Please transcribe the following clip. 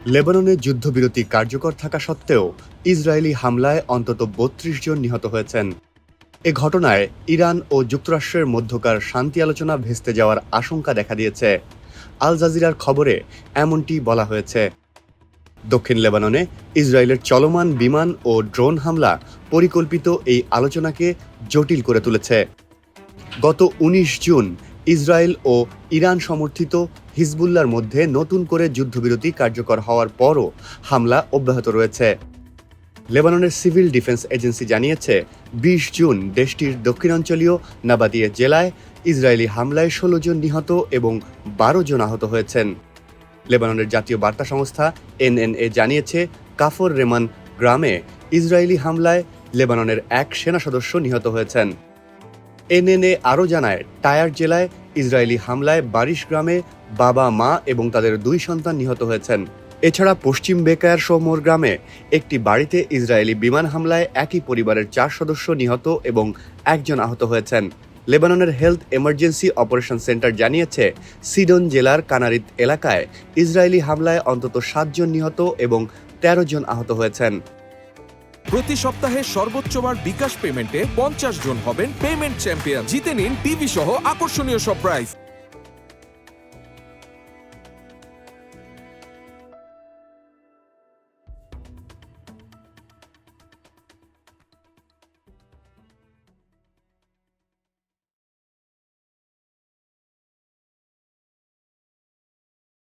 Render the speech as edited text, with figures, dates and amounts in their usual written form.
লেবাননে যুদ্ধবিরতি কার্যকর থাকা সত্ত্বেও ইসরায়েলি হামলায় অন্তত ৩২ জন নিহত হয়েছেন। এ ঘটনায় ইরান ও যুক্তরাষ্ট্রের মধ্যকার শান্তি আলোচনা ভেস্তে যাওয়ার আশঙ্কা দেখা দিয়েছে। আল জাজিরার খবরে এমনটি বলা হয়েছে। দক্ষিণ লেবাননে ইসরায়েলের চলমান বিমান ও ড্রোন হামলা পরিকল্পিত এই আলোচনাকে জটিল করে তুলেছে। গত ১৯ জুন ইসরায়েল ও ইরান সমর্থিত হিজবুল্লাহর মধ্যে নতুন করে যুদ্ধবিরতি কার্যকর হওয়ার পরও হামলা অব্যাহত রয়েছে। লেবাননের সিভিল ডিফেন্স এজেন্সি জানিয়েছে ২০ জুন দেশটির দক্ষিণাঞ্চলীয় নাবাতিয়ে জেলায় ইসরায়েলি হামলায় ১৬ জন নিহত এবং ১২ জন আহত হয়েছেন। লেবাননের জাতীয় বার্তা সংস্থা এনএনএ জানিয়েছে কাফর রেমান গ্রামে ইসরায়েলি হামলায় লেবাননের এক সেনা সদস্য নিহত হয়েছেন। এনএনএ আরও জানায় টায়ার জেলায় ইসরায়েলি হামলায় বারিশ গ্রামে বাবা মা এবং তাদের ২ সন্তান নিহত হয়েছেন। এছাড়া পশ্চিম বেকায়ার শোমোর গ্রামে একটি বাড়িতে ইসরায়েলি বিমান হামলায় একই পরিবারের ৪ সদস্য নিহত এবং একজন আহত হয়েছেন। লেবাননের হেলথ এমার্জেন্সি অপারেশন সেন্টার জানিয়েছে সিডন জেলার কানারিত এলাকায় ইসরায়েলি হামলায় অন্তত ৭ জন নিহত এবং ১৩ জন আহত হয়েছেন। প্রতি সপ্তাহে সর্বোচ্চবার বিকাশ পেমেন্টে ৫০ জন হবেন পেমেন্ট চ্যাম্পিয়ন। জিতে নিন টিভি সহ আকর্ষণীয় সব প্রাইজ।